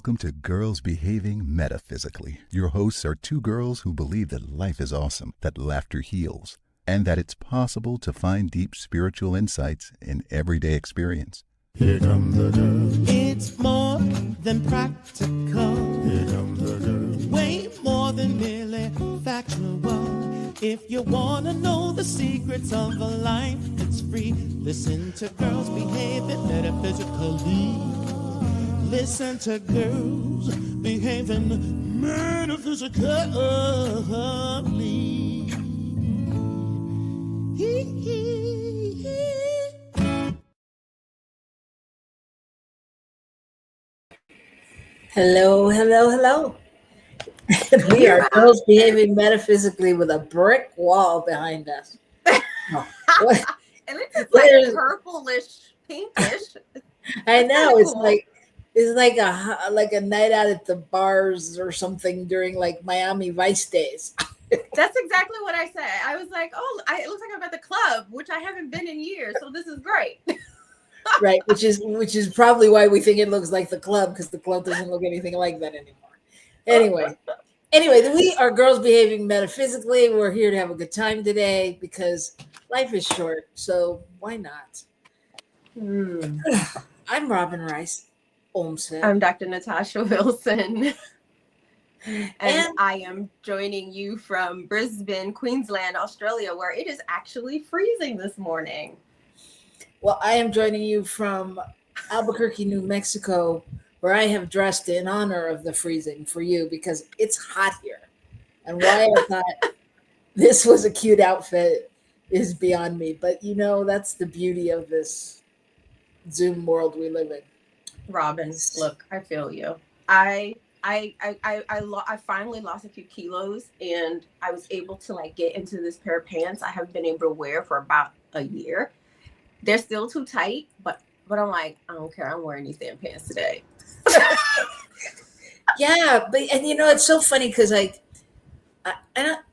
Welcome to Girls Behaving Metaphysically. Your hosts are two girls who believe that life is awesome, that laughter heals, and that it's possible to find deep spiritual insights in everyday experience. Here come the girls. It's more than practical. Here come the girls. Way more than merely factual. If you want to know the secrets of a life that's free, listen to Girls Behaving Metaphysically. Listen to Girls Behaving Metaphysically. Hello, hello, hello. We are girls behaving metaphysically with a brick wall behind us. Oh, what? And it's just like purplish, pinkish. I know it's cool. like a night out at the bars or something during like Miami Vice days. That's exactly what I said. I was like, oh, it looks like I'm at the club, which I haven't been in years. So this is great. Right, which is probably why we think it looks like the club, because the club doesn't look anything like that anymore. Anyway, we are girls behaving metaphysically. We're here to have a good time today because life is short, so why not? I'm Robyn Rice Olmsted. I'm Dr. Natasha Wilson. And I am joining you from Brisbane, Queensland, Australia, where it is actually freezing this morning. Well, I am joining you from Albuquerque, New Mexico, where I have dressed in honor of the freezing for you because it's hot here. And why I thought this was a cute outfit is beyond me. But you know, that's the beauty of this Zoom world we live in. Robyn, look, I feel you. I finally lost a few kilos, and I was able to like get into this pair of pants I haven't been able to wear for about a year. They're still too tight, but I'm like, I don't care. I'm wearing these damn pants today. Yeah, and you know, it's so funny because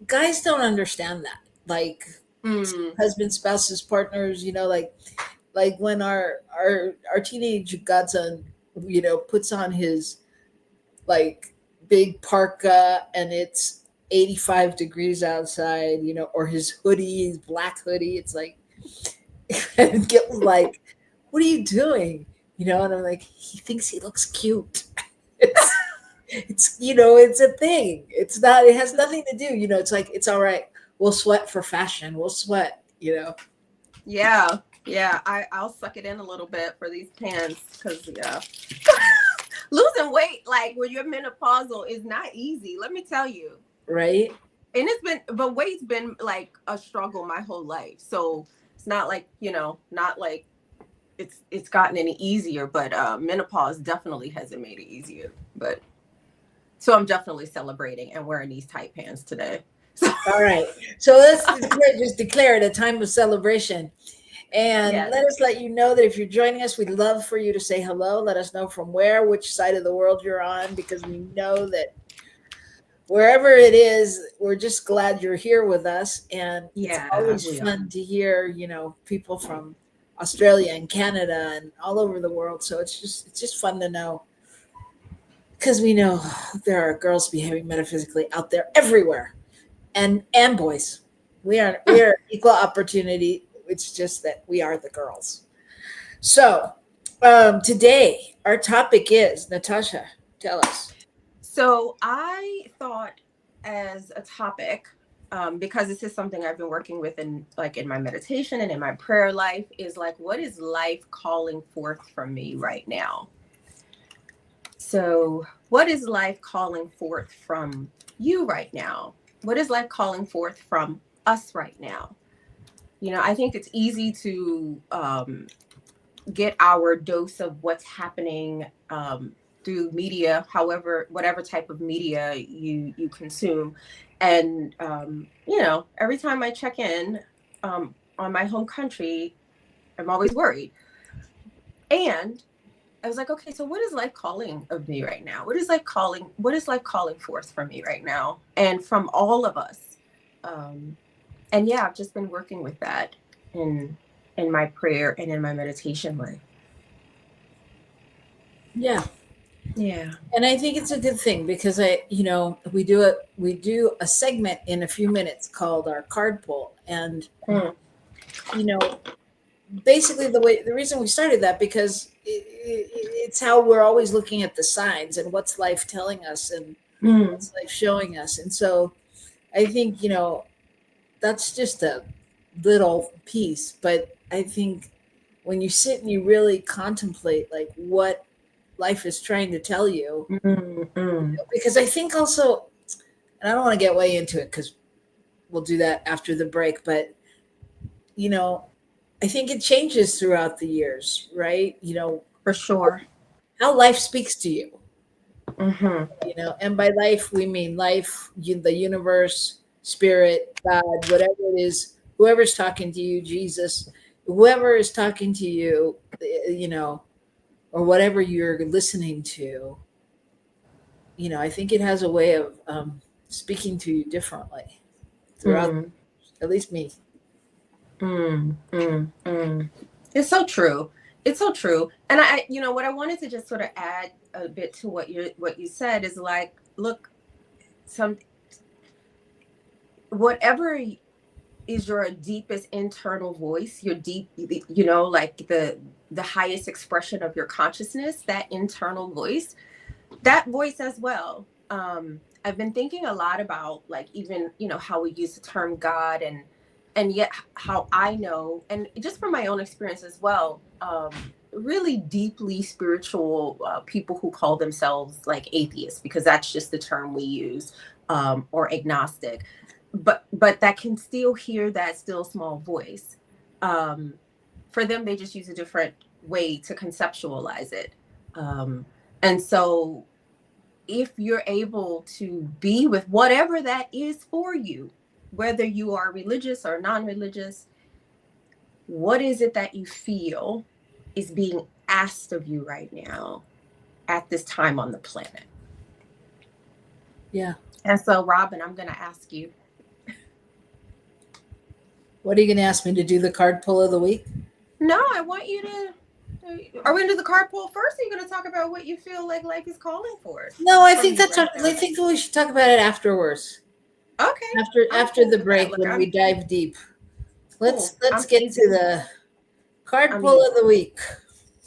guys don't understand that. Like husbands, spouses, partners, you know, like when our teenage godson, you know, puts on his like big parka and it's 85 degrees outside, you know, or his hoodie, his black hoodie, it's like, and Gil's like, what are you doing? You know, and I'm like, he thinks he looks cute. It's you know, it's a thing. It's not, it has nothing to do, you know, it's like, it's all right. We'll sweat for fashion. We'll sweat, you know? Yeah. I'll suck it in a little bit for these pants because, yeah. Losing weight, like when you're menopausal, is not easy. Let me tell you. Right. And but weight's been like a struggle my whole life. So it's not like, you know, not like it's gotten any easier, but menopause definitely hasn't made it easier. But so I'm definitely celebrating and wearing these tight pants today. All right. So let's just declare it a time of celebration. And yes. Let us let you know that if you're joining us, we'd love for you to say hello. Let us know from where, which side of the world you're on, because we know that wherever it is, we're just glad you're here with us. And it's always fun to hear, you know, people from Australia and Canada and all over the world. So it's just fun to know, because we know there are girls behaving metaphysically out there everywhere, and boys. We are equal opportunity. It's just that we are the girls. So today our topic is, Natasha, tell us. So I thought as a topic, because this is something I've been working with in my meditation and in my prayer life, is like, what is life calling forth from me right now? So what is life calling forth from you right now? What is life calling forth from us right now? You know, I think it's easy to get our dose of what's happening through media, whatever type of media you consume. And, you know, every time I check in on my home country, I'm always worried. And I was like, okay, so what is life calling of me right now? What is life calling forth from me right now? And from all of us. And yeah, I've just been working with that in my prayer and in my meditation life. Yeah. Yeah. And I think it's a good thing because we do a segment in a few minutes called our card pull. And, Mm. you know, basically the reason we started that because it's how we're always looking at the signs and what's life telling us and Mm. what's life showing us. And so I think, that's just a little piece, but I think when you sit and you really contemplate like what life is trying to tell you, Mm. Mm. because I think also, and I don't want to get way into it because we'll do that after the break, but you know, I think it changes throughout the years, right? For sure. How life speaks to you, Mm-hmm. and by life we mean life, the universe, spirit, God, whatever it is, whoever's talking to you, Jesus, whoever is talking to you, or whatever you're listening to, I think it has a way of speaking to you differently throughout, Mm. at least me. Mm. Mm. Mm. It's so true. It's so true. And what I wanted to just sort of add a bit to what you said is like, look, some whatever is your deepest internal voice, your deep, like the highest expression of your consciousness, that internal voice, that voice as well. I've been thinking a lot about like even how we use the term God, and yet how I know, and just from my own experience as well, really deeply spiritual people who call themselves like atheists, because that's just the term we use, or agnostic, but that can still hear that still small voice. For them, they just use a different way to conceptualize it. And so if you're able to be with whatever that is for you, whether you are religious or non-religious, what is it that you feel is being asked of you right now at this time on the planet? Yeah. And so, Robyn, I'm going to ask you. What are you going to ask me to do, the card pull of the week? No, I want you to. Are we going to do the card pull first? Or are you going to talk about what you feel like life is calling for? No, I think I think we should talk about it afterwards. Okay. After the break, when we dive deep. Let's get easy. to the card pull easy. of the week.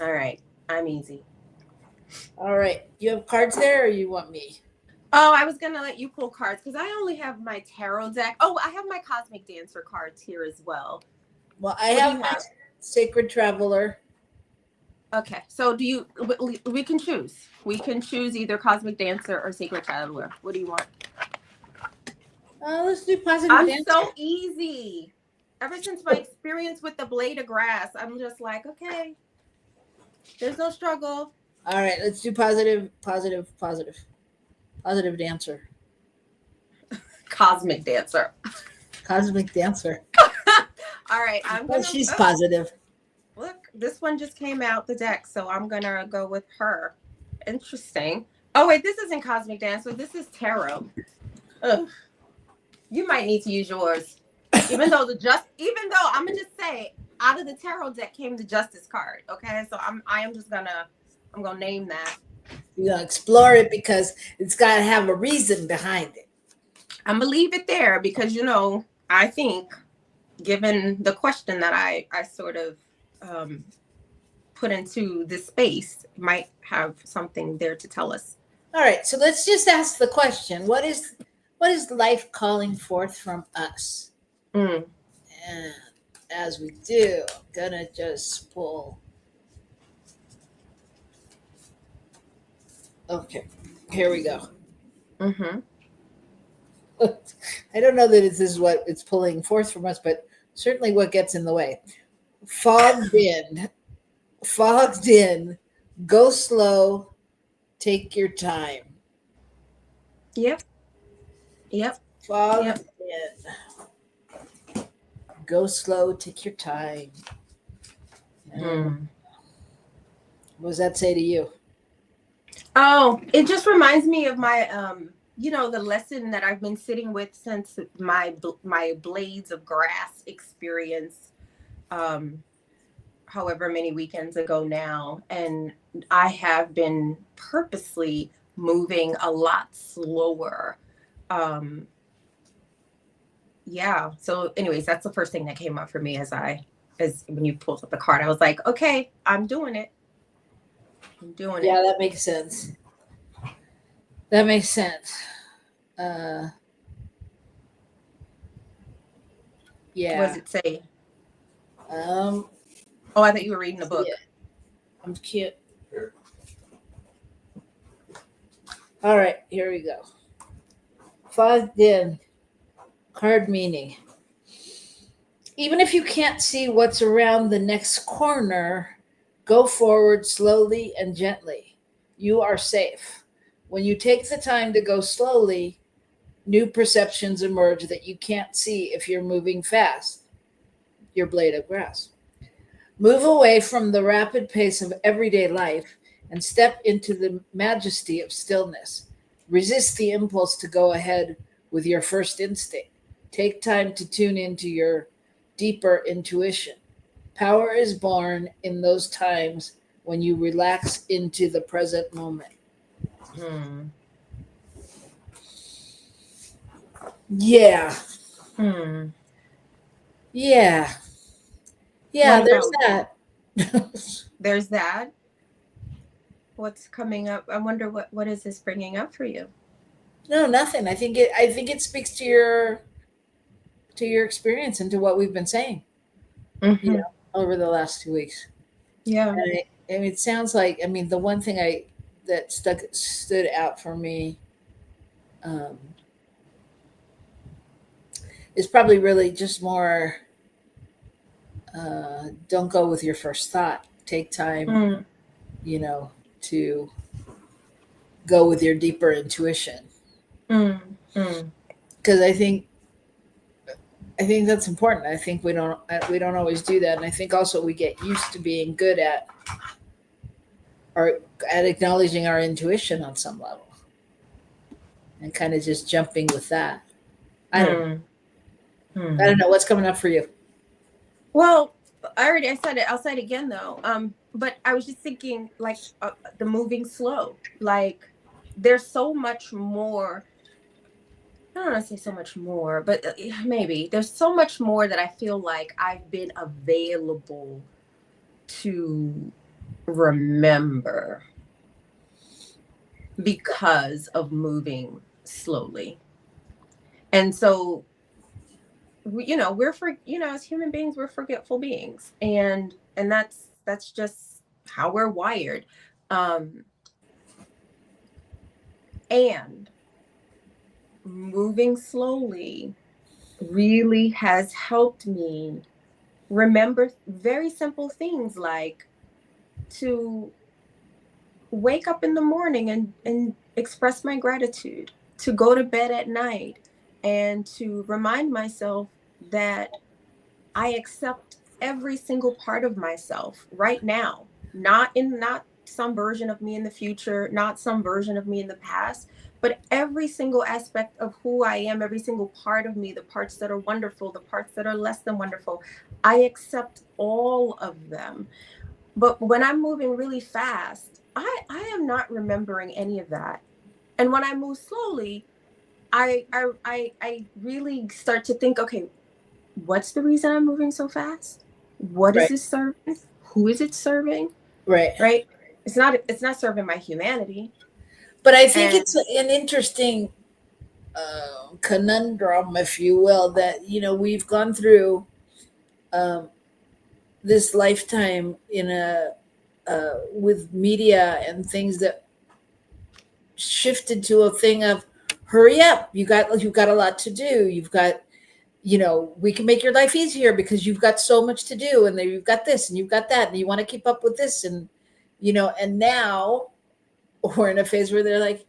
All right. I'm easy. All right. You have cards there, or you want me? Oh, I was going to let you pull cards because I only have my tarot deck. Oh, I have my Cosmic Dancer cards here as well. Well, I have my Sacred Traveler. Okay. So we can choose. We can choose either Cosmic Dancer or Sacred Traveler. What do you want? Let's do Positive I'm Dancer. so easy. Ever since my experience with the blade of grass, I'm just like, okay, there's no struggle. All right, let's do Positive Dancer. Cosmic Dancer. Cosmic Dancer. All right, she's positive. Look, this one just came out the deck, so I'm gonna go with her. Interesting. Oh wait, this isn't Cosmic Dancer. This is Tarot. Ugh. You might need to use yours. Even though I'm gonna just say, out of the tarot deck came the Justice card. Okay, so I'm gonna name that. You're gonna explore it because it's gotta have a reason behind it. I'm gonna leave it there because I think, given the question that I sort of put into this space, might have something there to tell us. All right, so let's just ask the question: What is life calling forth from us? Mm. And as we do, I'm gonna just pull. Okay, here we go. Mm-hmm. I don't know that this is what it's pulling forth from us, but certainly what gets in the way. Fogged in, go slow, take your time. Yep. Fogged in, go slow, take your time. What does that say to you? Oh, it just reminds me of my the lesson that I've been sitting with since my blades of grass experience however many weekends ago now, and I have been purposely moving a lot slower. Yeah. So anyways, that's the first thing that came up for me as when you pulled up the card. I was like, okay, I'm doing it. I'm doing Yeah, it. that makes sense. That makes sense. Yeah. What does it say? Oh, I thought you were reading a book. Yeah. I'm cute. All right, here we go. 5 din. Card meaning. Even if you can't see what's around the next corner, go forward slowly and gently. You are safe. When you take the time to go slowly, new perceptions emerge that you can't see if you're moving fast. Your blade of grass. Move away from the rapid pace of everyday life and step into the majesty of stillness. Resist the impulse to go ahead with your first instinct. Take time to tune into your deeper intuition. Power is born in those times when you relax into the present moment. Yeah. Yeah. Yeah, there's that. There's that. What's coming up? I wonder what is this bringing up for you? No, nothing. I think it speaks to your experience and to what we've been saying, over the last 2 weeks. Yeah. And it sounds like, the one thing that stood out for me is probably really just more, don't go with your first thought. Take time, to go with your deeper intuition. Because I think that's important. I think we don't always do that, and I think also we get used to being good at acknowledging our intuition on some level, and kind of just jumping with that. I don't know what's coming up for you. Well, I said it. I'll say it again though. But I was just thinking, like, the moving slow. Like, there's so much more. I don't want to say so much more, but maybe there's so much more that I feel like I've been available to remember because of moving slowly. And so, as human beings, we're forgetful beings, and that's just how we're wired. And moving slowly really has helped me remember very simple things, like to wake up in the morning and express my gratitude, to go to bed at night and to remind myself that I accept every single part of myself right now, not some version of me in the future, not some version of me in the past, but every single aspect of who I am, every single part of me, the parts that are wonderful, the parts that are less than wonderful. I accept all of them. But when I'm moving really fast, I am not remembering any of that. And when I move slowly, I really start to think, okay, what's the reason I'm moving so fast? What is this serving? Who is it serving? Right. It's not serving my humanity. But I think it's an interesting conundrum, if you will, that we've gone through this lifetime with media and things that shifted to a thing of hurry up. You've got a lot to do. You've got, we can make your life easier because you've got so much to do, and then you've got this and you've got that, and you want to keep up with this, and and now we're in a phase where they're like,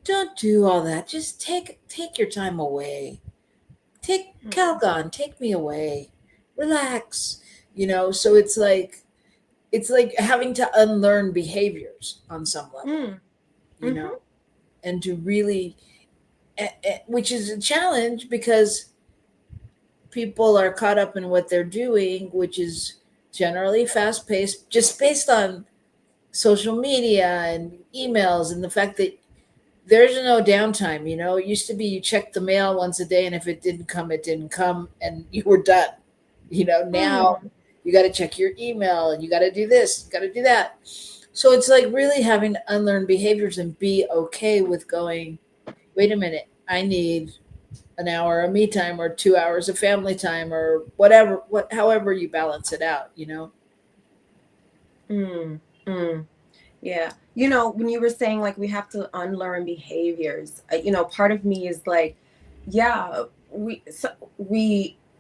don't do all that. Just take your time away. Take Calgon, take me away. Relax. So it's like having to unlearn behaviors on some level. And to really, which is a challenge because people are caught up in what they're doing, which is generally fast paced, just based on social media and emails and the fact that there's no downtime. It used to be you checked the mail once a day, and if it didn't come, it didn't come, and you were done. Now you got to check your email, and you got to do this, you got to do that. So it's like really having to unlearn behaviors and be okay with going, wait a minute, I need an hour of me time or 2 hours of family time or whatever, however you balance it out. Mm, mm. Yeah. When you were saying like we have to unlearn behaviors, part of me is like, yeah,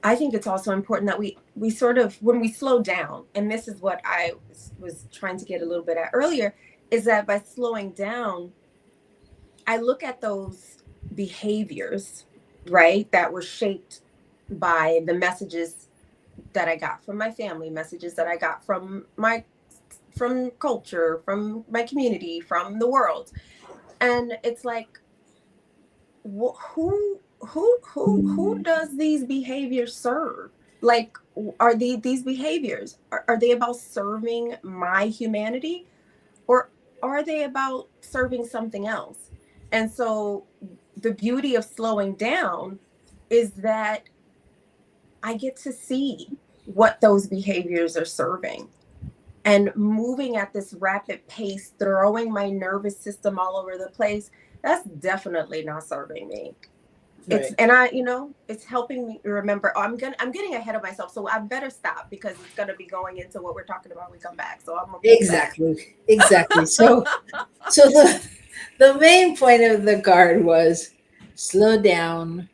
I think it's also important that we sort of, when we slow down, and this is what I was trying to get a little bit at earlier, is that by slowing down, I look at those behaviors, right, that were shaped by the messages that I got from my family, messages that I got from culture, from my community, from the world. And it's like, who does these behaviors serve? Like, are these behaviors, are they about serving my humanity, or are they about serving something else? And so the beauty of slowing down is that I get to see what those behaviors are serving. And moving at this rapid pace, throwing my nervous system all over the place, that's definitely not serving me. Right. It's helping me remember, I'm getting ahead of myself, so I better stop, because it's going to be going into what we're talking about when we come back. So I'm gonna exactly. So the main point of the card was slow down,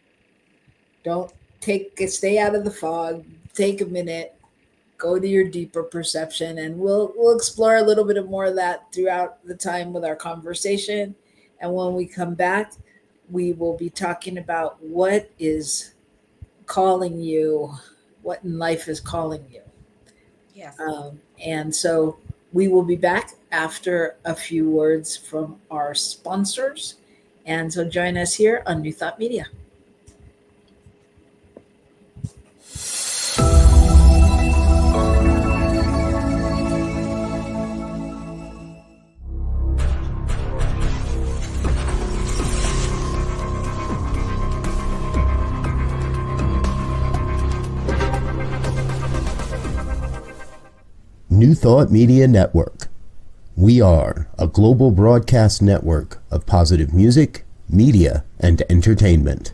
don't stay out of the fog, take a minute, go to your deeper perception, and we'll explore a little bit more of that throughout the time with our conversation. And when we come back, we will be talking about what is calling you, what in life is calling you. Yes. And so we will be back after a few words from our sponsors. And so join us here on New Thought Media. New Thought Media Network. We are a global broadcast network of positive music, media, and entertainment,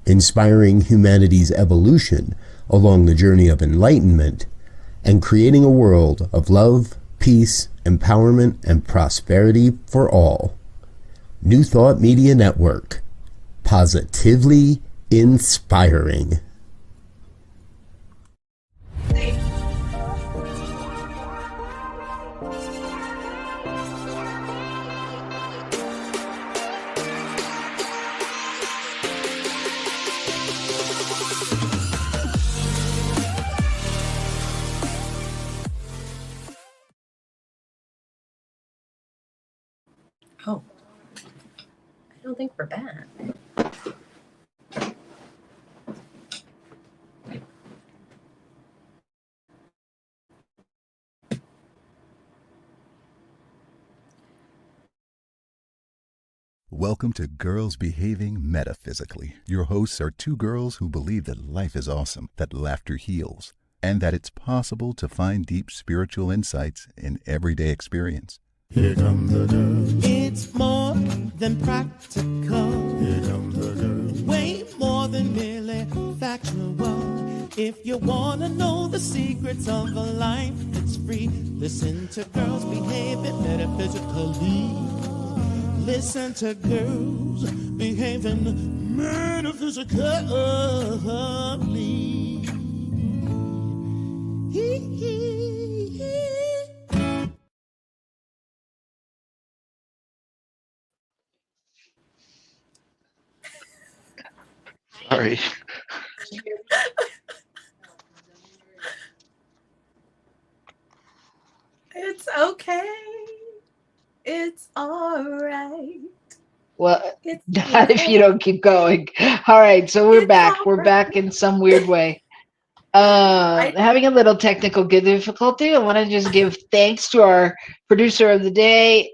inspiring humanity's evolution along the journey of enlightenment and creating a world of love, peace, empowerment, and prosperity for all. New Thought Media Network. Positively inspiring. Oh, I don't think we're back. Welcome to Girls Behaving Metaphysically. Your hosts are two girls who believe that life is awesome, that laughter heals, and that it's possible to find deep spiritual insights in everyday experience. Here come the girls. It's more than practical. Here come the girls. Way more than merely factual. If you want to know the secrets of a life that's free, listen to Girls Behaving Metaphysically. Listen to Girls Behaving Metaphysically. Sorry. It's okay. It's all right. Well, It's not if you don't keep going. All right, so we're It's back. all We're right. back in some weird way. Having a little technical difficulty. I want to just give thanks to our producer of the day,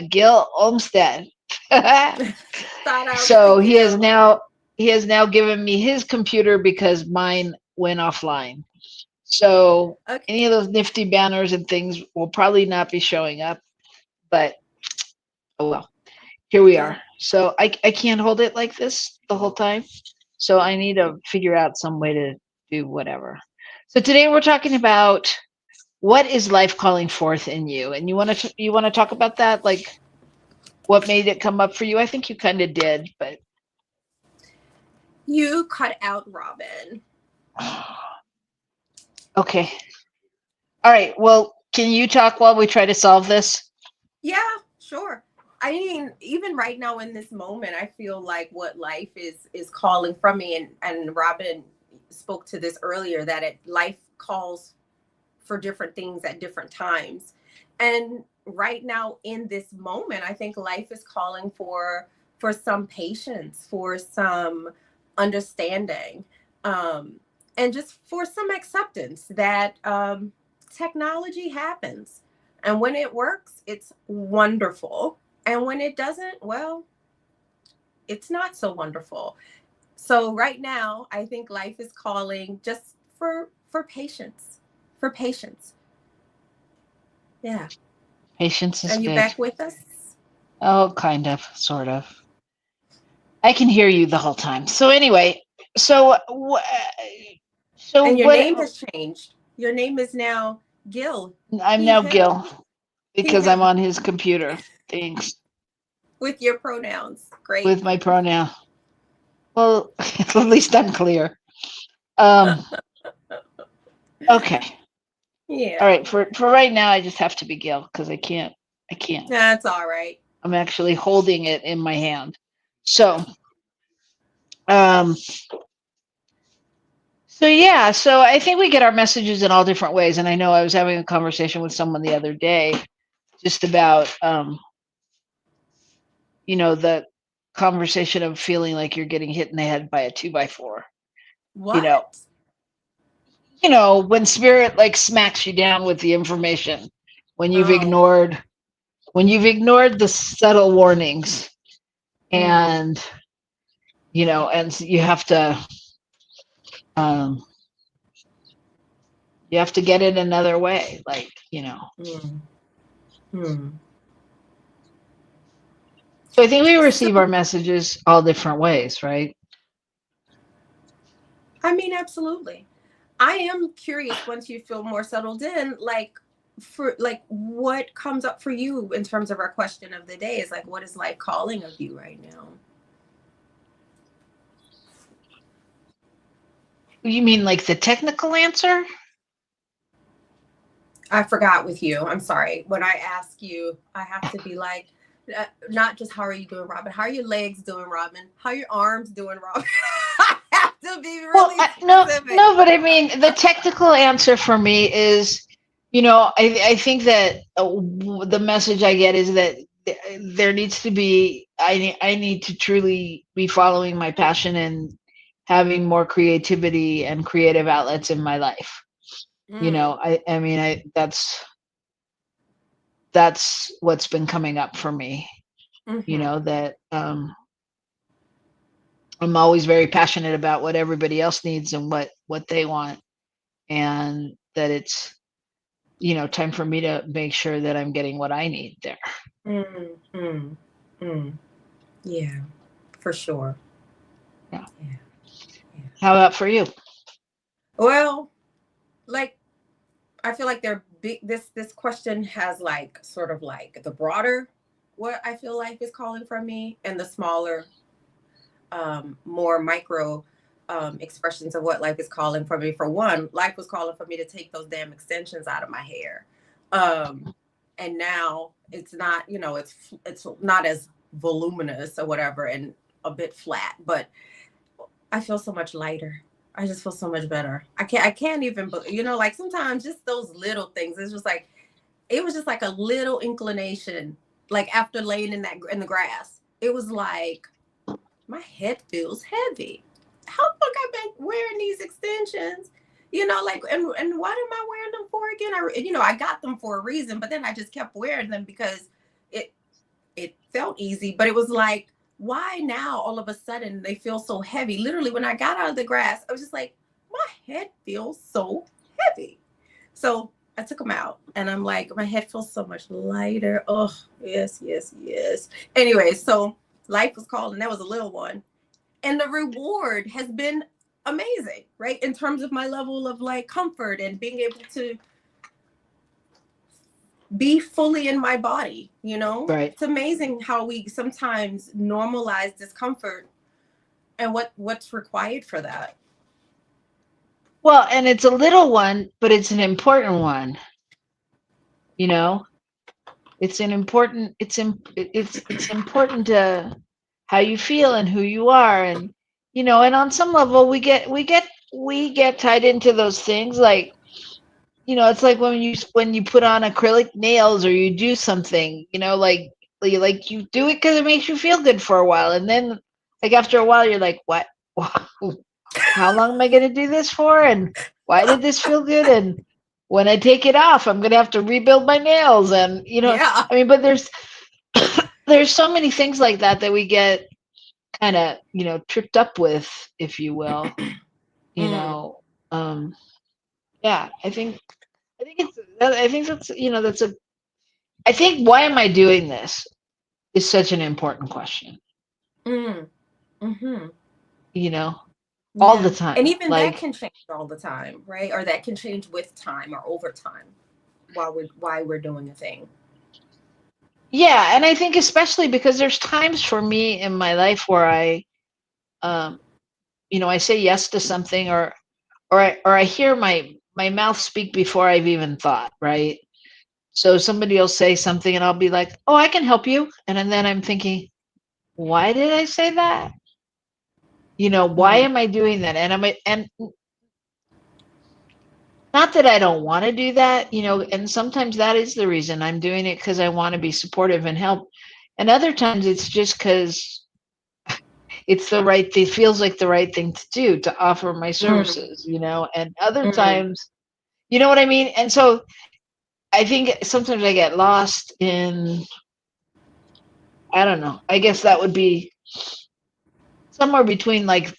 Gil Olmsted. Shout out to So Gil. he has now given me his computer because mine went offline. So Okay. any of those nifty banners and things will probably not be showing up, but oh well. Here we Yeah. are. So I can't hold it like this the whole time. So I need to figure out some way to do whatever. So today we're talking about what is life calling forth in you, and you want to talk about that, like what made it come up for you. I think you kind of did, but You cut out Robyn. okay. All right. Well, can you talk while we try to solve this? Yeah, sure. I mean, even right now in this moment, I feel like what life is calling from me, and Robyn spoke to this earlier, that life calls for different things at different times. And right now in this moment, I think life is calling for some patience, for some understanding, and just for some acceptance that technology happens. And when it works, it's wonderful. And when it doesn't, well, it's not so wonderful. So right now, I think life is calling just for patience, for patience. Yeah. Patience Are is you good. back with us? Oh, kind of, sort of. I can hear you the whole time. So anyway, so so And your what? name has changed. Your name is now Gil. I'm He, now him, Gil he, because I'm him, on his computer. Thanks. with your pronouns. Great. With my pronoun. Well, at least I'm clear. Um, okay. All Yeah. right. For right now, I just have to be Gil because I can't. I can't. That's all right. I'm actually holding it in my hand. So, um, so yeah. So I think we get our messages in all different ways, and I know I was having a conversation with someone the other day just about, the conversation of feeling like you're getting hit in the head by a 2x4. You know, What? when spirit like smacks you down with the information when you've Oh. ignored the subtle warnings, Mm, and and um you have to get it another way, like mm, mm. so I think we So, receive our messages all different ways, right? I mean, absolutely. I am curious, once you feel more settled in, like, for like what comes up for you in terms of our question of the day is like, what is life calling of you right now? You mean like the technical answer? I forgot with you. I'm sorry. When I ask you, I have to be like, not just how are you doing, Robyn? How are your legs doing, Robyn? How are your arms doing, Robyn? I have to be Well, really no, specific. no, but I mean, the technical answer for me is, I think that the message I get is that there needs to be, I need to truly be following my passion and having more creativity and creative outlets in my life. Mm, I mean, that's what's been coming up for me, mm-hmm, that, I'm always very passionate about what everybody else needs and what they want, and that it's time for me to make sure that I'm getting what I need there. mm, mm, mm. Yeah, for sure. Yeah. Yeah, yeah. How about for you? Well, like, I feel like they're big. This question has like sort of like the broader what I feel life is calling from me, and the smaller, more micro expressions of what life is calling for me. For one, life was calling for me to take those damn extensions out of my hair, and now it's not. It's not as voluminous or whatever, and a bit flat, but I feel so much lighter. I just feel so much better. I can't even, like sometimes just those little things. It's just like, it was just like a little inclination, like after laying in the grass. It was like, my head feels heavy. How long I've been wearing these extensions? You know, like, and what am I wearing them for again? I got them for a reason, but then I just kept wearing them because it it felt easy. But it was like, why now all of a sudden they feel so heavy? Literally, when I got out of the grass, I was just like, my head feels so heavy. So I took them out, and I'm like, my head feels so much lighter. Oh, yes, yes, yes. Anyway, so life was called, and that was a little one, and the reward has been amazing, right? In terms of my level of like comfort and being able to be fully in my body, you know? Right. It's amazing how we sometimes normalize discomfort and what's required for that. Well, and it's a little one, but it's an important one. You know, it's an important. It's important to how you feel and who you are, and and on some level, we get tied into those things. Like, it's like when you put on acrylic nails or you do something. Like you do it because it makes you feel good for a while, and then like after a while, you're like, what? How long am I going to do this for? And why did this feel good? And when I take it off, I'm going to have to rebuild my nails. And, Yeah. I mean, but there's so many things like that we get kind of, tripped up with, if you will, you Mm. know, yeah, I think that's, I think why am I doing this is such an important question, Mm. Mm-hmm. you know, all the Yeah. And time. even that Like, can change all the time, right? Or that can change with time or over time while we're doing a thing. yeah. And I think especially because there's times for me in my life where um, I say yes to something, or I hear my mouth speak before I've even thought, right? So somebody will say something and I'll be like, "Oh, I can help you." And then I'm thinking, "Why did I say that? Why Mm. am I doing that?" And not that I don't want to do that, and sometimes that is the reason I'm doing it, because I want to be supportive and help. And other times it's just because it feels like the right thing to do, to offer my Mm. services, and other Mm. times, you know what I mean? And so I think sometimes I get lost in, I don't know, I guess that would be somewhere between like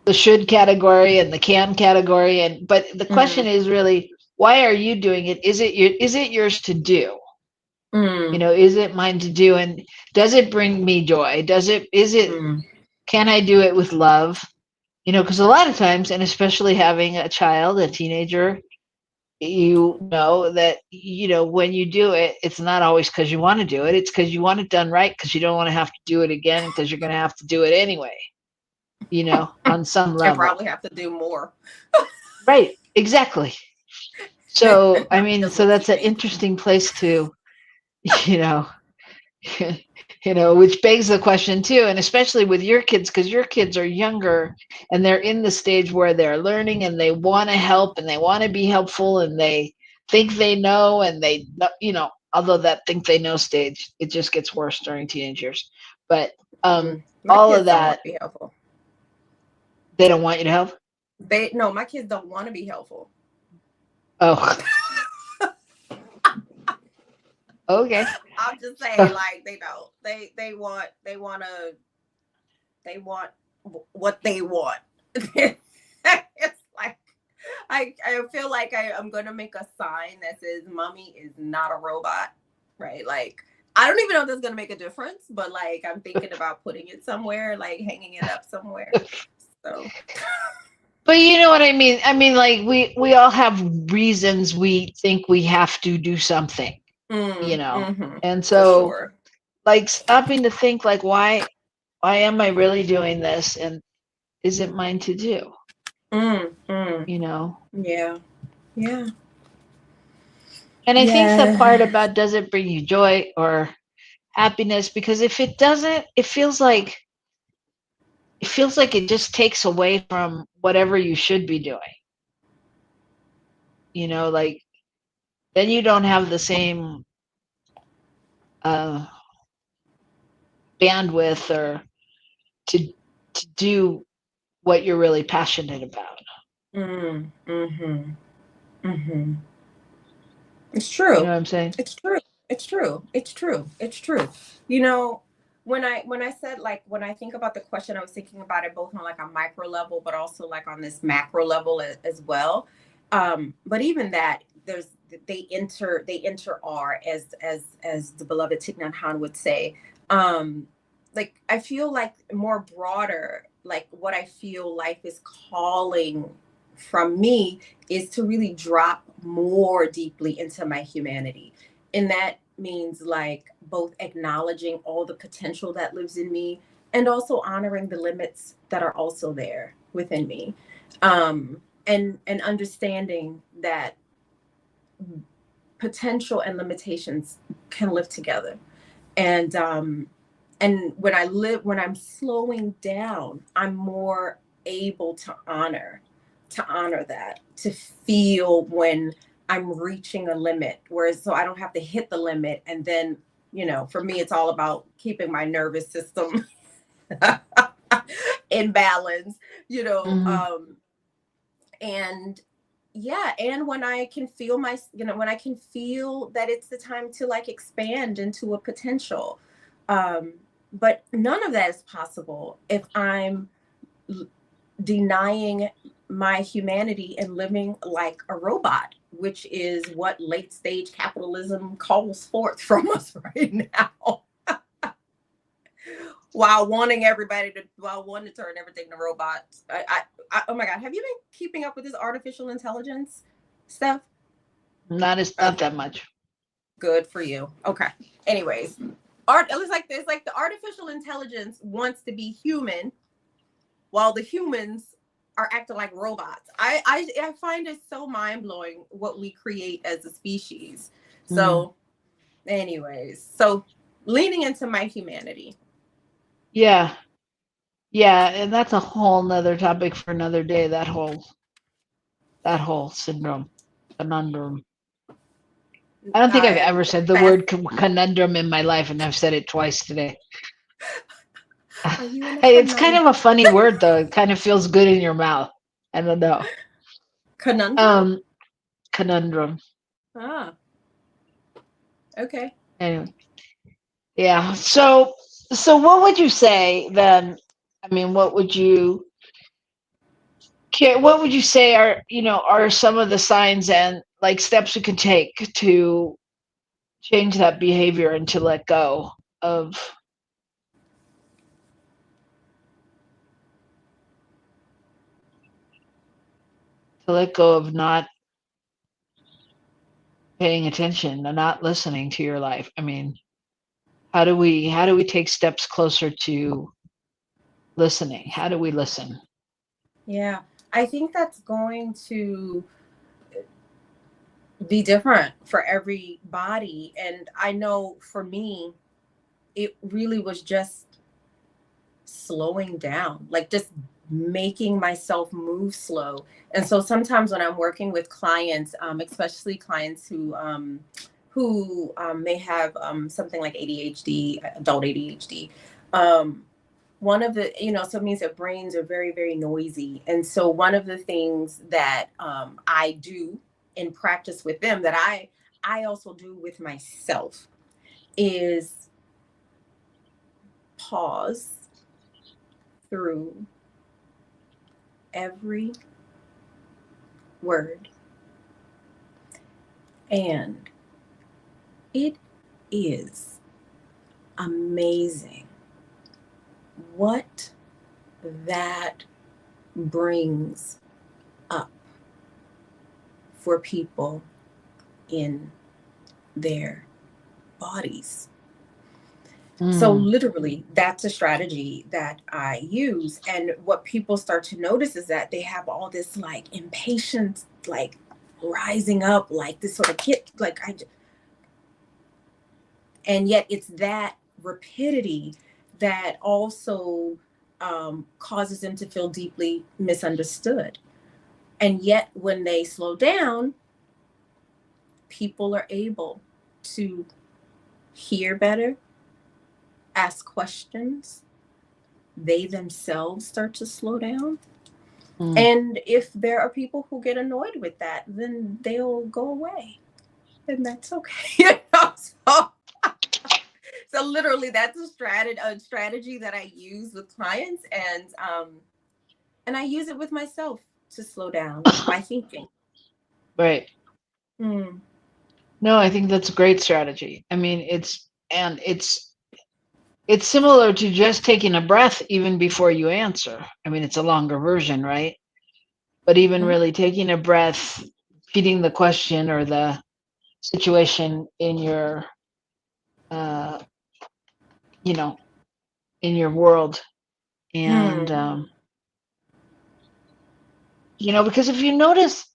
the should category and the can category. But the question Mm. is really, why are you doing it? Is it yours to do? Mm. Is it mine to do? And does it bring me joy? Mm. Can I do it with love? Because a lot of times, and especially having a child, a teenager, you know that, when you do it, it's not always because you want to do it. It's because you want it done right, because you don't want to have to do it again, because you're going to have to do it anyway, on some And level. probably have to do more. Right. Exactly. So, I Not mean, because so what you that's an think. interesting place to, you know, which begs the question too, and especially with your kids, because your kids are younger and they're in the stage where they're learning and they want to help and they want to be helpful and they think they know, and although that think they know stage, it just gets worse during teenage years. But My all of kids don't want that, to be helpful. they don't want you to help. They no, my kids don't want to be helpful. Oh, okay. I'm just saying, like they don't. They want what they want. It's like I feel like I'm gonna make a sign that says "Mommy is not a robot," right? Like I don't even know if that's gonna make a difference, but like I'm thinking about putting it somewhere, like hanging it up somewhere. So. But you know what I mean? I mean, like we all have reasons we think we have to do something, Mm-hmm. and For so sure. like stopping to think, like, why am I really doing this, and is it mine to do? Mm. You know? Yeah. Yeah. And I think the Yeah. part about, does it bring you joy or happiness? Because if it doesn't, it feels like it just takes away from whatever you should be doing. Like, then you don't have the same uh bandwidth or to do what you're really passionate about. Mm, mm-hmm. Mm-hmm. It's You know true. what I'm saying? It's true. It's true. It's true. It's true. You know, when I said, like, when I think about the question, I was thinking about it both on like a micro level, but also like on this macro level as well. But even that, there's they enter are, as the beloved Thich Nhat Hanh would say. Um, like, I feel like more broader, like what I feel life is calling from me is to really drop more deeply into my humanity. And that means like both acknowledging all the potential that lives in me and also honoring the limits that are also there within me. And understanding that potential and limitations can live together. And when I'm slowing down, I'm more able to honor that, to feel when I'm reaching a limit, whereas so I don't have to hit the limit. And then, for me, it's all about keeping my nervous system in balance, Hmm. and yeah. And when I can feel when I can feel that it's the time to like expand into a potential. But none of that is possible if I'm denying my humanity and living like a robot, which is what late stage capitalism calls forth from us right now. While wanting to turn everything to robots. Oh my God, have you been keeping up with this artificial intelligence stuff? Not that much. Good for you. Okay. Anyways, it's like the artificial intelligence wants to be human, while the humans are acting like robots. I find it so mind blowing what we create as a species. Mm. So, anyways, so leaning into my humanity. Yeah. Yeah. And that's a whole nother topic for another day. That whole syndrome, conundrum. I don't think I've ever said the Fast. word conundrum in my life, and I've said it twice today. Are you in a Hey, it's kind conundrum? of a funny word, though. It kind of feels good in your mouth. I don't know. Conundrum? Um, conundrum. Ah, okay. Anyway, yeah. So what would you say then? I mean, what would you say are some of the signs and like steps we can take to change that behavior and of to let go of not paying attention and not listening to your life? I mean, how do we take steps closer to listening? How do we listen? Yeah. I think that's going to be different for everybody. And I know for me, it really was just slowing down, like just making myself move slow. And so sometimes when I'm working with clients, especially clients who may have something like ADHD, adult ADHD, um, one of the, so it means their brains are very, very noisy. And so one of the things that I do in practice with them that I also do with myself is pause through every word. And it is amazing what that brings up for people in their bodies. So Mm, literally, that's a strategy that I use. And what people start to notice is that they have all this like impatience, like rising up, like this sort of get like and yet it's that rapidity that also causes them to feel deeply misunderstood. And yet when they slow down, people are able to hear better, ask questions. They themselves start to slow down. Mm. And if there are people who get annoyed with that, then they'll go away. And that's okay. You know? So literally that's a strategy that I use with clients, and I use it with myself to slow down by thinking. Right. Mm. No, I think that's a great strategy. I mean, it's similar to just taking a breath even before you answer. I mean, it's a longer version, right? But even Mhm. really taking a breath, feeding the question or the situation in your, uh, you know, in your world, and Hmm. because if you notice,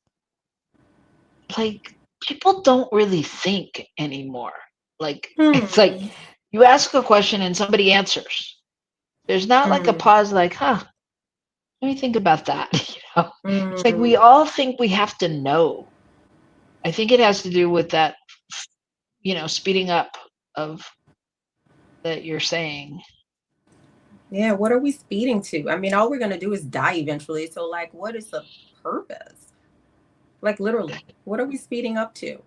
like, people don't really think anymore. Like, it's like Hmm. you ask a question and somebody answers. There's not like a Hmm. pause, like, huh, let me think about that. It's like we Hmm. all think we have to know. I think it has to do with that, speeding up of that you're saying. Yeah, what are we speeding to? I mean, all we're gonna do is die eventually. So, like, what is the purpose? Like, literally, what are we speeding up to?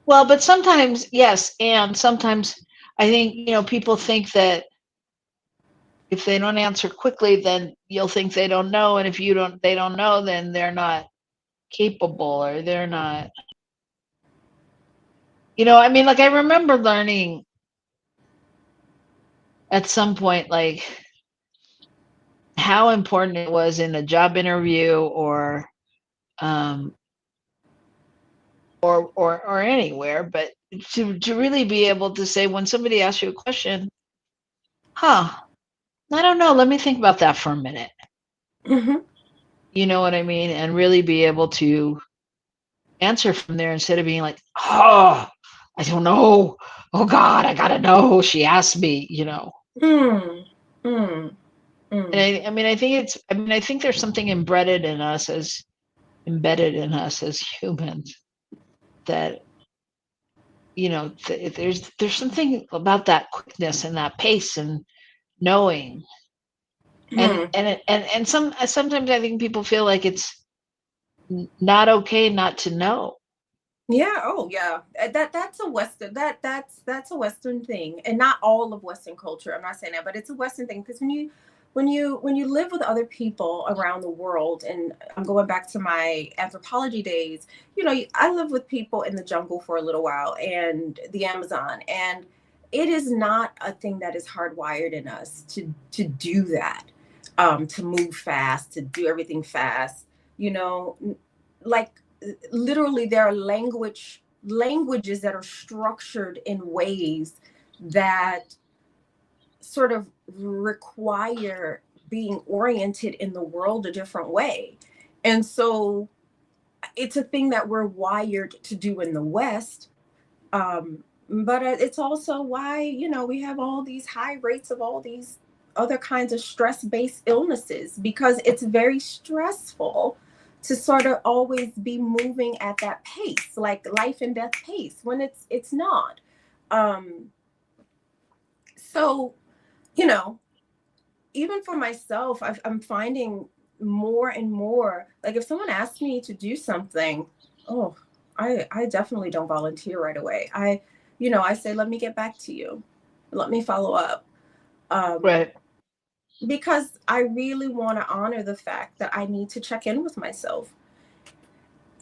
Well, but sometimes, yes, and sometimes I think, people think that if they don't answer quickly, then you'll think they don't know, and if they don't know, then they're not capable, or they're not. I mean, like, I remember learning at some point, like, how important it was in a job interview, um or anywhere, but to really be able to say, when somebody asks you a question, huh, I don't know, let me think about that for a minute. Hmm. You know what I mean? And really be able to answer from there, instead of being like, oh, I don't know, oh God, I gotta know, she asked me. Hmm. Hmm. And Hmm. I think there's something embedded in us as humans, that there's something about that quickness and that pace and knowing. and Hmm. and it, and sometimes I think people feel like it's not okay not to know. Yeah. Oh, yeah. That's a Western that's a Western thing, and not all of Western culture. I'm not saying that, but it's a Western thing, because when you live with other people around the world, and I'm going back to my anthropology days. I lived with people in the jungle for a little while, and the Amazon, and it is not a thing that is hardwired in us to do that, to move fast, to do everything fast. You know, like, literally, there are languages that are structured in ways that sort of require being oriented in the world a different way. And so it's a thing that we're wired to do in the West. But it's also why, we have all these high rates of all these other kinds of stress-based illnesses, because it's very stressful to sort of always be moving at that pace, like life and death pace, when it's not. Um, so, you know, even for myself, I'm finding more and more, like, if someone asks me to do something, oh, I definitely don't volunteer right away. I say, let me get back to you, let me follow up, um, Right. because I really want to honor the fact that I need to check in with myself.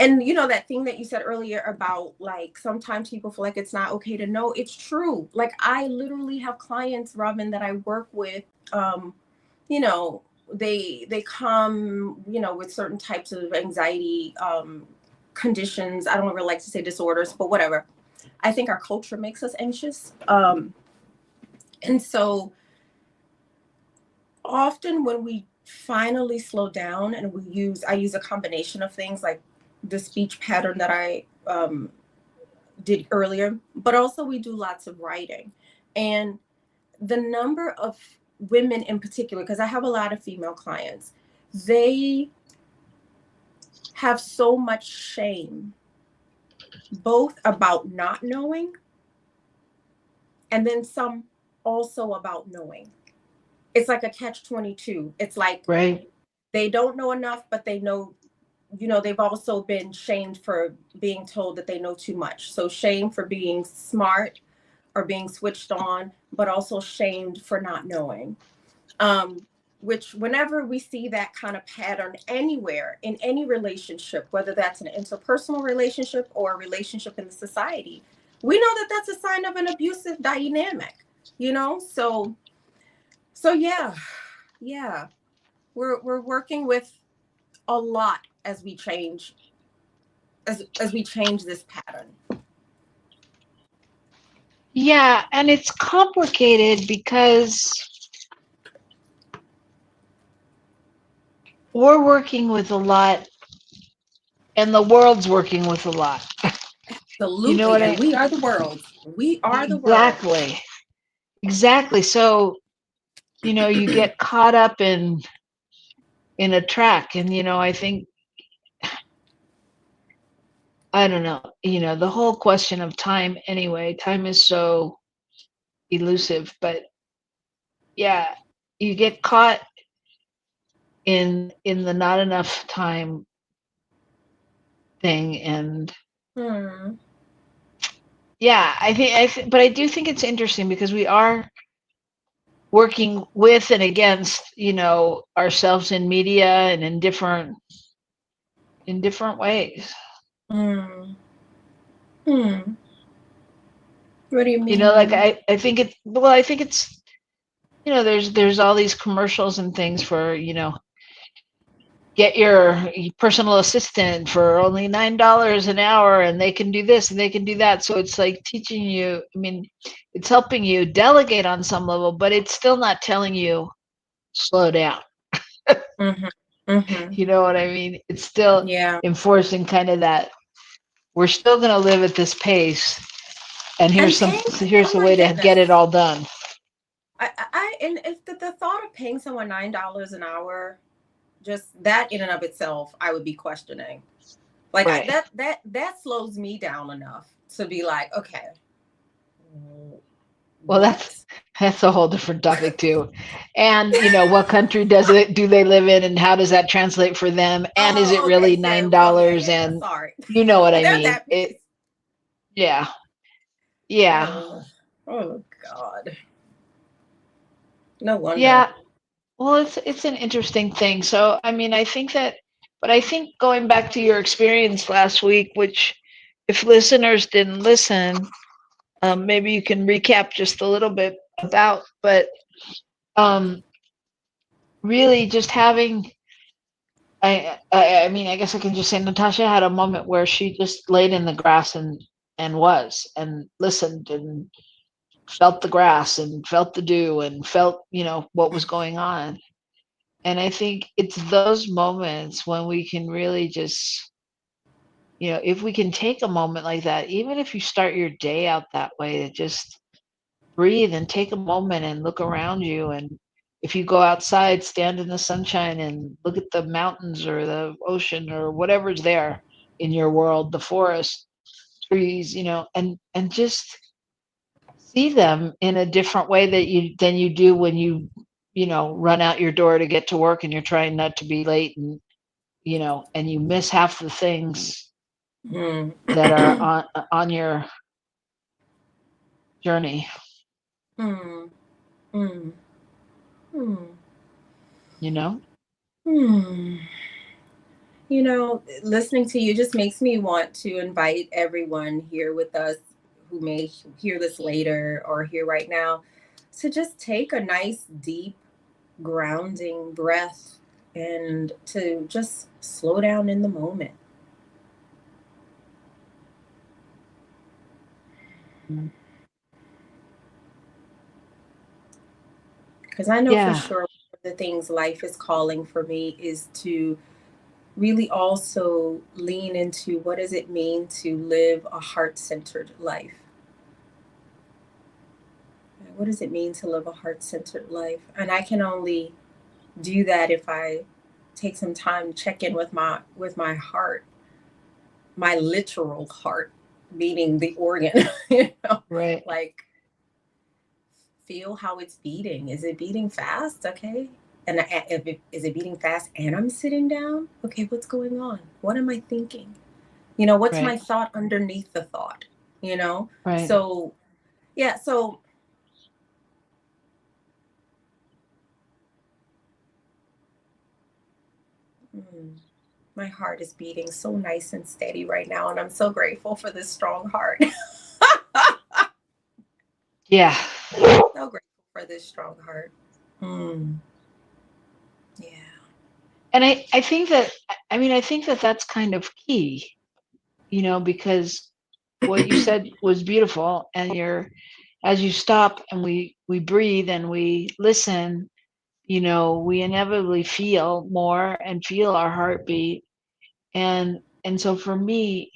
And that thing that you said earlier about, like, sometimes people feel like it's not okay to know. It's true. Like, I literally have clients, Robin, that I work with. um you know they come, with certain types of anxiety, conditions. I don't ever like to say disorders, but whatever. I think our culture makes us anxious, and so often when we finally slow down, and I use a combination of things, like the speech pattern that I did earlier, but also we do lots of writing. And the number of women in particular, because I have a lot of female clients, they have so much shame, both about not knowing, and then some also about knowing. It's like a catch 22. It's like, Right. they don't know enough, but they know, they've also been shamed for being told that they know too much. So shame for being smart or being switched on, but also shamed for not knowing. Which whenever we see that kind of pattern anywhere in any relationship, whether that's an interpersonal relationship or a relationship in the society, we know that that's a sign of an abusive dynamic, So yeah, we're working with a lot as we change, as we change this pattern. Yeah, and it's complicated because we're working with a lot and the world's working with a lot. You know Absolutely. what And I we are the world. We are the world. Exactly. So, you get caught up in a track, and I think, I don't know, the whole question of time anyway, time is so elusive, but yeah, you get caught in the not enough time thing. And Hmm. yeah, but I do think it's interesting because we are working with and against, ourselves in media and in different ways. Hmm. Hmm. What do you Like mean? I think I think it's, there's all these commercials and things for, get your personal assistant for only $9 an hour, and they can do this and they can do that. So it's like teaching you, I mean, it's helping you delegate on some level, but it's still not telling you slow down. Mm-hmm. Mm-hmm. You know what I mean? It's still Yeah. enforcing kind of that we're still going to live at this pace, and And paying, here's oh the my way to get it goodness. all done. And if the thought of paying someone $9 an hour, just that in and of itself, I would be questioning. Like Right. that slows me down enough to be like, okay, Well, what? that's a whole different topic too. And what country do they live in, and how does that translate for them? And is it Oh, really okay. nine So yeah, dollars? yeah, yeah. And Sorry. you know what I There's mean? that piece. Yeah, yeah, Oh God. No wonder. yeah. Well, it's an interesting thing. So, I mean, but I think going back to your experience last week, which if listeners didn't listen, maybe you can recap just a little bit about, but um, really just having, I mean, I guess I can just say Natasha had a moment where she just laid in the grass and was and listened and felt the grass and felt the dew and felt, what was going on. And I think it's those moments when we can really just, if we can take a moment like that, even if you start your day out that way, to just breathe and take a moment and look around you. And if you go outside, stand in the sunshine and look at the mountains or the ocean or whatever's there in your world, the forest, trees, and just see them in a different way than you do when you run out your door to get to work and you're trying not to be late, and you miss half the things Mm. that are on your journey. Mm. Mm. Mm. you know Hmm. Listening to you just makes me want to invite everyone here with us who may hear this later or hear right now to just take a nice, deep, grounding breath and to just slow down in the moment. Mm. Because I know for Yeah. sure one of the things life is calling for me is to really also lean into what does it mean to live a heart-centered life. What does it mean to live a heart-centered life? And I can only do that if I take some time to check in with my heart, my literal heart, meaning the organ, Right. like feel how it's beating. Is it beating fast? Okay. And is it beating fast and I'm sitting down? Okay, what's going on? What am I thinking? What's Right. my thought underneath the thought? Right. So, yeah, so my heart is beating so nice and steady right now, and I'm so grateful for this strong heart. Yeah. So grateful for this strong heart. Yeah. And I think that that's kind of key, because what you said was beautiful, and as you stop and we breathe and we listen, we inevitably feel more and feel our heartbeat. And so for me,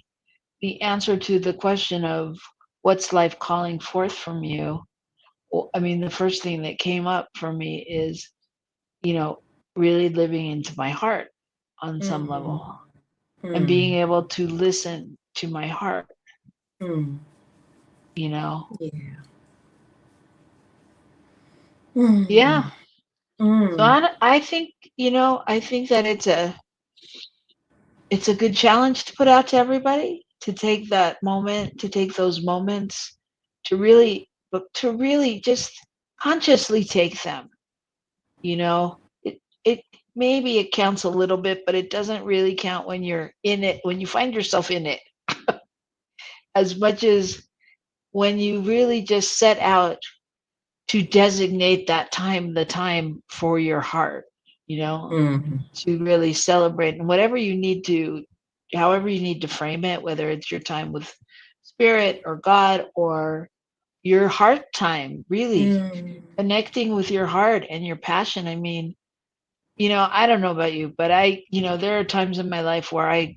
the answer to the question of what's life calling forth from you, the first thing that came up for me is, really living into my heart on some level, and being able to listen to my heart. Yeah. Yeah. So I think that it's a good challenge to put out to everybody, to take those moments to really just consciously take them. It maybe it counts a little bit, but it doesn't really count when you're in it, when you find yourself in it, as much as when you really just set out to designate that time, the time for your heart, to really celebrate, and however you need to frame it, whether it's your time with spirit or God, or your heart time, really connecting with your heart and your passion. I don't know about you, but there are times in my life where I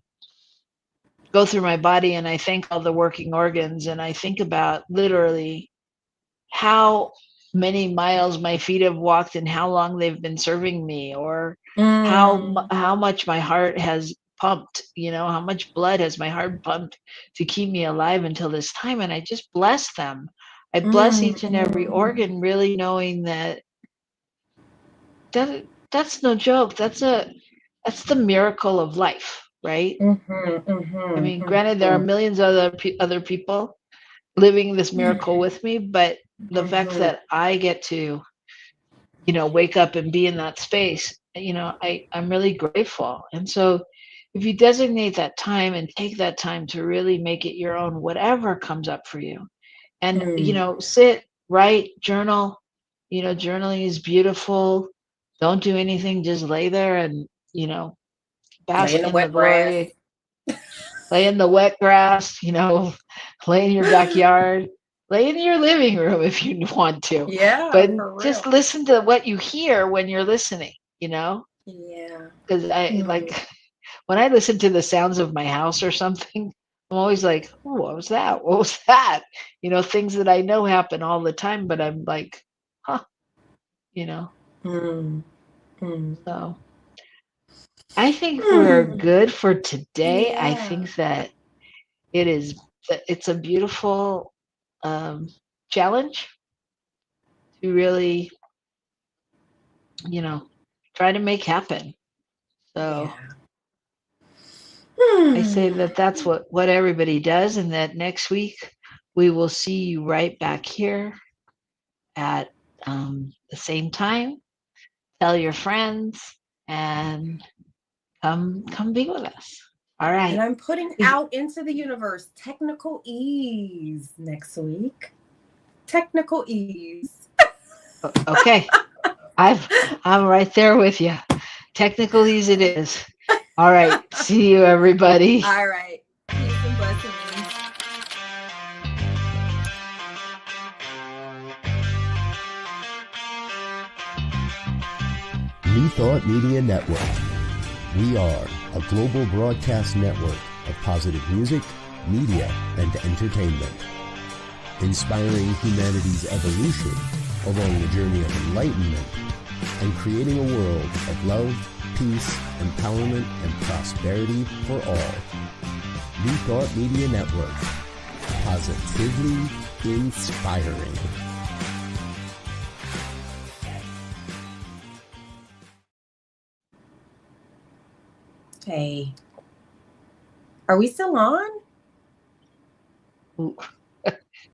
go through my body and I think all the working organs, and I think about literally how many miles my feet have walked and how long they've been serving me, or how much my heart has pumped, how much blood has my heart pumped to keep me alive until this time. And I just bless them. I bless each and every organ, really knowing that that's no joke. That's the miracle of life, right? Granted, there are millions of other people living this miracle with me, but the fact that I get to, wake up and be in that space, I'm really grateful. And so if you designate that time and take that time to really make it your own, whatever comes up for you, and, sit, write, journal, journaling is beautiful. Don't do anything, just lay there and, bask in the glory. Lay in the wet grass, lay in your backyard, lay in your living room if you want to. Yeah, but for real. just listen to what you hear when you're listening, Yeah. Because like when I listen to the sounds of my house or something, I'm always like, oh, what was that? What was that? Things that I know happen all the time, but I'm like, huh, So I think we're good for today. Yeah. I think that it's a beautiful challenge to really, try to make happen. So I say that that's what everybody does, and that next week we will see you right back here at the same time. Tell your friends and come be with us. All right. And I'm putting out into the universe technical ease next week. Technical ease. Okay. I'm right there with you. Technical ease it is. All right. See you, everybody. All right. Peace and blessings. New Thought Media Network. We are a global broadcast network of positive music, media, and entertainment, inspiring humanity's evolution along the journey of enlightenment and creating a world of love, peace, empowerment, and prosperity for all. New Thought Media Network. Positively inspiring. Okay. Are we still on? Ooh.